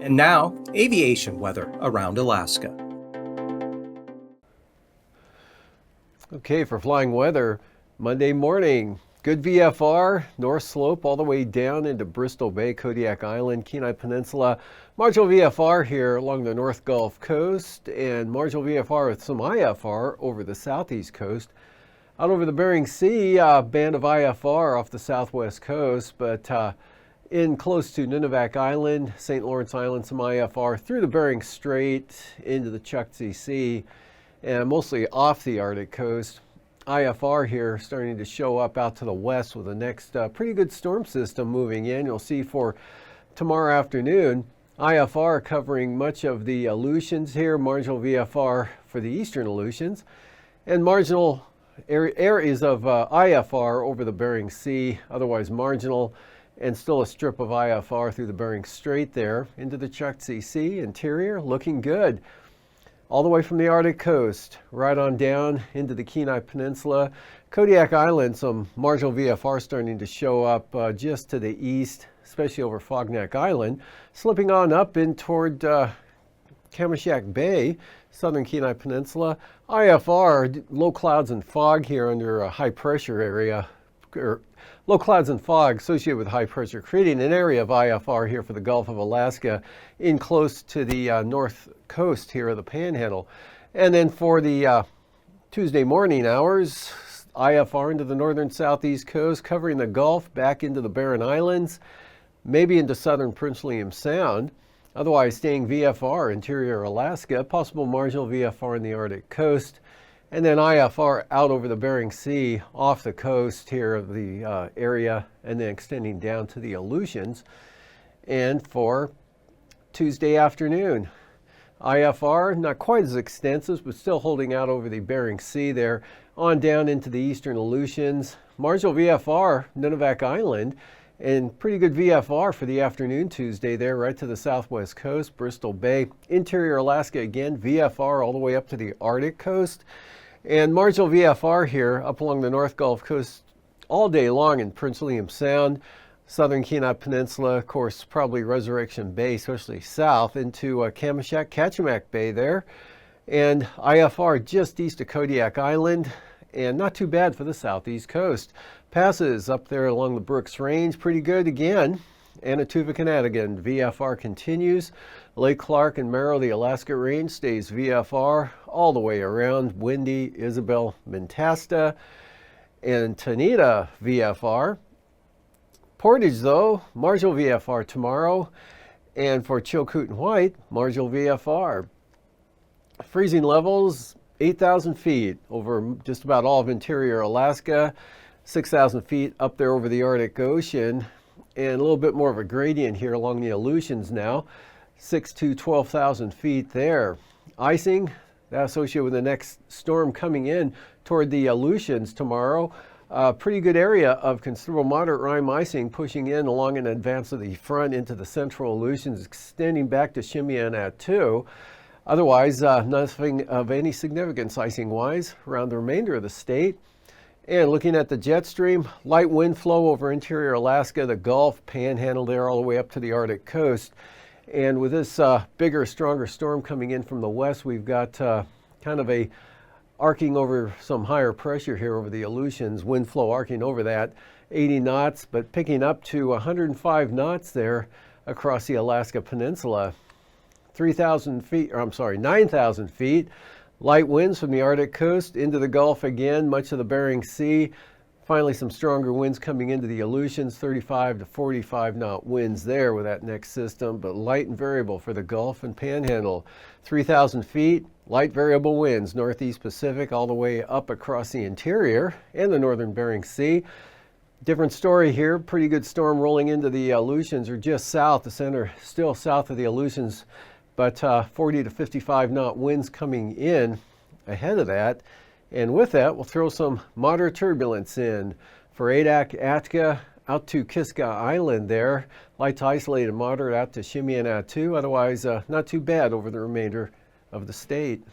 And now, aviation weather around Alaska. Okay, for flying weather, Monday morning, good VFR, North Slope all the way down into Bristol Bay, Kodiak Island, Kenai Peninsula. Marginal VFR here along the North Gulf Coast, and marginal VFR with some IFR over the southeast coast. Out over the Bering Sea, band of IFR off the southwest coast, but in close to Nunivak Island, St. Lawrence Island, some IFR through the Bering Strait into the Chukchi Sea, and mostly off the Arctic coast. IFR here starting to show up out to the west with the next pretty good storm system moving in. You'll see for tomorrow afternoon, IFR covering much of the Aleutians here, marginal VFR for the eastern Aleutians, and marginal areas of IFR over the Bering Sea, otherwise marginal, and still a strip of IFR through the Bering Strait there into the Chukchi Sea interior, looking good. All the way from the Arctic coast, right on down into the Kenai Peninsula. Kodiak Island, some marginal VFR starting to show up just to the east, especially over Fognak Island, slipping on up in toward Kamishak Bay, southern Kenai Peninsula. IFR, low clouds and fog here under a high pressure area, or low clouds and fog associated with high pressure, creating an area of IFR here for the Gulf of Alaska in close to the north coast here of the Panhandle. And then for the Tuesday morning hours, IFR into the northern southeast coast, covering the Gulf back into the Barren Islands, maybe into southern Prince William Sound. Otherwise staying VFR, interior Alaska, possible marginal VFR in the Arctic coast. And then IFR out over the Bering Sea off the coast here of the area, and then extending down to the Aleutians. And for Tuesday afternoon, IFR, not quite as extensive, but still holding out over the Bering Sea there, on down into the eastern Aleutians. Marginal VFR, Nunivak Island, and pretty good VFR for the afternoon Tuesday there, right to the southwest coast, Bristol Bay. Interior Alaska again, VFR all the way up to the Arctic coast. And marginal VFR here up along the North Gulf Coast all day long in Prince William Sound, southern Kenai Peninsula, of course, probably Resurrection Bay, especially south into Kamishak, Kachemak Bay there. And IFR just east of Kodiak Island, and not too bad for the southeast coast. Passes up there along the Brooks Range, pretty good again. Anatuvik and Adigan, VFR continues. Lake Clark and Merrill, the Alaska Range, stays VFR all the way around. Windy, Isabel, Mentasta, and Tanita VFR. Portage, though, marginal VFR tomorrow. And for Chilkoot and White, marginal VFR. Freezing levels, 8,000 feet over just about all of interior Alaska. 6,000 feet up there over the Arctic Ocean, and a little bit more of a gradient here along the Aleutians now, 6,000 to 12,000 feet there. Icing, that associated with the next storm coming in toward the Aleutians tomorrow. Pretty good area of considerable moderate rime icing pushing in along in advance of the front into the central Aleutians, extending back to Shimei and Attu. Otherwise, nothing of any significance icing-wise around the remainder of the state. And looking at the jet stream, light wind flow over interior Alaska, the Gulf, Panhandle there all the way up to the Arctic coast. And with this bigger, stronger storm coming in from the west, we've got kind of a arcing over some higher pressure here over the Aleutians, wind flow arcing over that, 80 knots, but picking up to 105 knots there across the Alaska Peninsula. 3,000 feet, or I'm sorry, 9,000 feet. Light winds from the Arctic coast into the Gulf again, much of the Bering Sea. Finally, some stronger winds coming into the Aleutians, 35 to 45 knot winds there with that next system, but light and variable for the Gulf and Panhandle. 3,000 feet, light variable winds, northeast Pacific all the way up across the interior and the northern Bering Sea. Different story here, pretty good storm rolling into the Aleutians, or just south, the center still south of the Aleutians, but 40 to 55 knot winds coming in ahead of that. And with that, we'll throw some moderate turbulence in for Adak, Atka, out to Kiska Island there. Light to isolated moderate out to Shimei and Attu. Otherwise, not too bad over the remainder of the state.